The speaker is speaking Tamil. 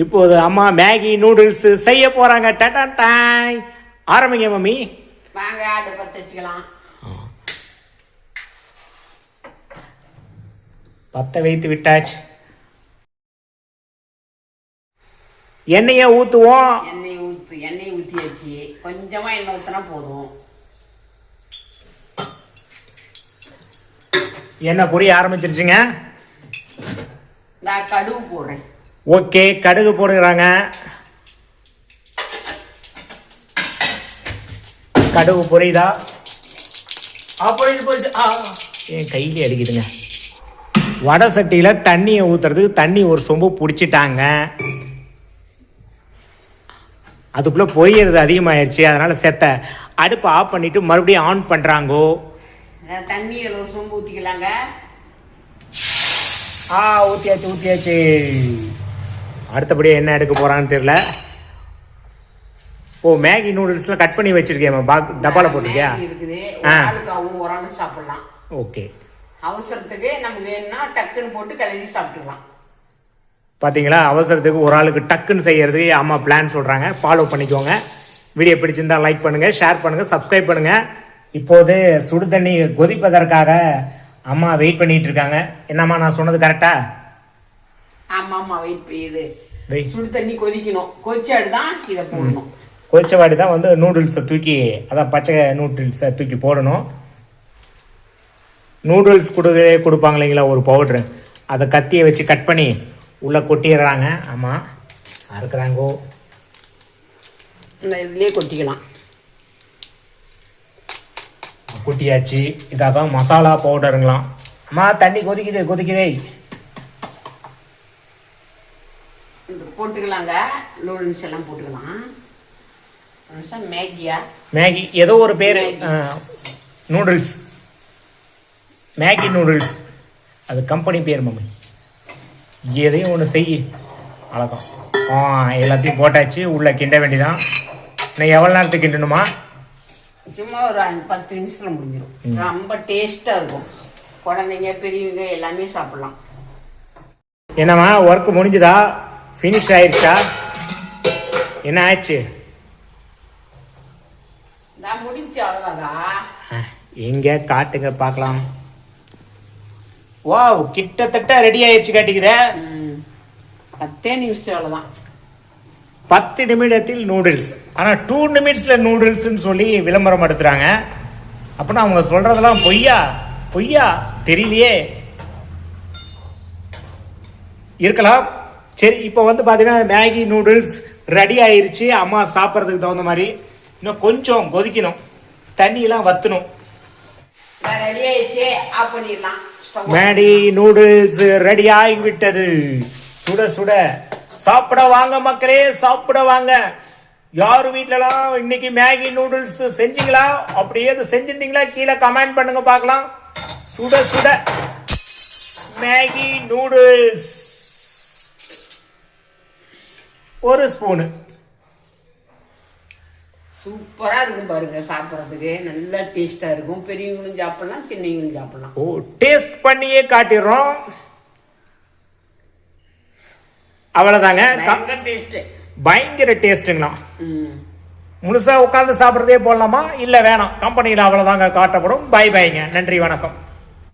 இப்போது அம்மா மேகி நூடுல்ஸ் செய்ய போறாங்க. டடான் டாய். ஆரம்பிங்க மம்மி. வாங்க அடுப்பு பற்ற வச்சுக்கலாம். பற்ற வைத்து விட்டாச்சு. எண்ணெயை ஊற்றுவோம். எண்ணெய் ஊற்றியாச்சு. கொஞ்சமா எண்ணெய் ஊற்றினா போதும். எண்ணெய் பொரிய ஆரம்பிச்சிருச்சுங்க. நான் கடுகு போடுறேன். ஓகே, கடுகு போடுறாங்க. கடுகு பொரியுதா? என் கையிலே அடிக்குதுங்க. வடை சட்டியில் தண்ணியை ஊற்றுறதுக்கு தண்ணி ஒரு சொம்பு பிடிச்சிட்டாங்க. அதுக்குள்ளே பொரியறது அதிகமாகிடுச்சு. அதனால் செத்த அடுப்பை ஆஃப் பண்ணிவிட்டு மறுபடியும் ஆன் பண்ணுறாங்கோ. தண்ணி ஒரு சொம்பு ஊற்றிக்கலாங்க. ஊற்றியாச்சு. அடுத்தபடியாக என்ன எடுக்க போகிறான்னு தெரியல. ஓ, மேகி நூடுல்ஸ்லாம் கட் பண்ணி வச்சிருக்கேன். டப்பாவில் போட்டிருக்கியா? இருக்குது. ஒரு ஆள் சாப்பிடலாம். ஓகே, அவசரத்துக்கு நமக்கு வேணும்னா டக்குன்னு போட்டு கலந்து சாப்பிட்டுக்கலாம். பார்த்தீங்களா, அவசரத்துக்கு ஒரு ஆளுக்கு டக்குன்னு செய்யறதுக்கு அம்மா பிளான் சொல்கிறாங்க. ஃபாலோ பண்ணிக்கோங்க. வீடியோ பிடிச்சிருந்தா லைக் பண்ணுங்கள், ஷேர் பண்ணுங்கள், சப்ஸ்கிரைப் பண்ணுங்கள். இப்போது சுடு தண்ணி கொதிப்பதற்காக அம்மா வெயிட் பண்ணிட்டு இருக்காங்க. என்னம்மா நான் சொன்னது கரெக்டா? ஆமாம்மா, வெயிட் பண்ணுது. சுடு தண்ணி கொதிக்கணும். கொதிச்சாடு தான் இதை போடணும். கொதிச்சவாடி தான் வந்து நூடுல்ஸை தூக்கி, அதான் பச்சை நூடுல்ஸை தூக்கி போடணும். நூடுல்ஸ் கொடுப்பாங்க இல்லைங்களா, ஒரு பவுட்ரு, அதை கத்தியை வச்சு கட் பண்ணி உள்ளே கொட்டிடுறாங்க. ஆமாம், அறுக்குறாங்கோ. இதுலேயே கொட்டிக்கலாம். கொட்டியாச்சு. இதான் மசாலா பவுடருங்களாம். அம்மா தண்ணி கொதிக்குதே. போட்டுக்கலாங்க. நூடுல்ஸ் எல்லாம் போட்டுக்கலாம். மேகி ஏதோ ஒரு பேர். நூடுல்ஸ், மேகி நூடுல்ஸ், அது கம்பெனி பேர் மம்மி. எதையும் ஒன்று செய். அழகம். எல்லாத்தையும் போட்டாச்சு. உள்ள கிண்ட வேண்டிதான். நான் எவ்வளோ நேரத்துக்கு கிண்டணுமா? சும்மா ஒரு 10 நிமிஷத்துல முடிஞ்சிடும். ரொம்ப டேஸ்டா இருக்கும். குழந்தைங்க பெரியவங்க எல்லாமே சாப்பிடலாம். என்னம்மா, ஒர்க் முடிஞ்சுதா? ஃபினிஷ் ஆயிடுச்சா? என்ன ஆச்சு? நான் முடிஞ்சு அவ்வளோதாங்க. எங்க காட்டுங்க பார்க்கலாம். வாவ், கிட்டத்தட்ட ரெடி ஆயிடுச்சு. காட்டிக்கிற 10 நிமிஷம் அவ்வளோதான். 10 நிமிடத்தில் நூடுல்ஸ். ஆனால் 2 நிமிட்ஸில் நூடுல்ஸ்ன்னு சொல்லி விளம்பரம் எடுத்துறாங்க. அப்படின்னா அவங்க சொல்றதெல்லாம் பொய்யா தெரியலையே. இருக்கலாம். சரி, இப்போ வந்து பார்த்தீங்கன்னா மேகி நூடுல்ஸ் ரெடி ஆயிருச்சு. அம்மா சாப்பிட்றதுக்கு தகுந்த மாதிரி இன்னும் கொஞ்சம் கொதிக்கணும். தண்ணியெல்லாம் வற்றணும். ரெடி ஆயிடுச்சு. ஆஃப் பண்ணிடலாம். மேகி நூடுல்ஸ் ரெடி ஆகிவிட்டது. சுட சுட சாப்பிட வாங்க மக்களே, சாப்பிட வாங்க. யாரு வீட்டிலலாம் இன்னைக்கு மேகி நூடுல்ஸ் செஞ்சீங்களா? அப்படியே செஞ்சிருந்தீங்களா கீழே கமெண்ட் பண்ணுங்க பார்க்கலாம். சுட சுட மேகி நூடுல்ஸ் ஒரு ஸ்பூனு. சூப்பரா இருக்கும் பாருங்க. சாப்பிட்றதுக்கு நல்ல டேஸ்டா இருக்கும். பெரியவங்களும் சாப்பிடலாம், சின்னவங்களும் சாப்பிடலாம். ஓ, டேஸ்ட் பண்ணியே காட்டிடுறோம். அவ்வளவுதாங்க. பயங்கர டேஸ்ட்டுங்களா. முழுசா உட்கார்ந்து சாப்பிட்றதே போடலாமா? இல்ல வேணாம், கம்பெனியில் அவ்வளவுதாங்க காட்டப்படும். பை பைங்க. நன்றி, வணக்கம்.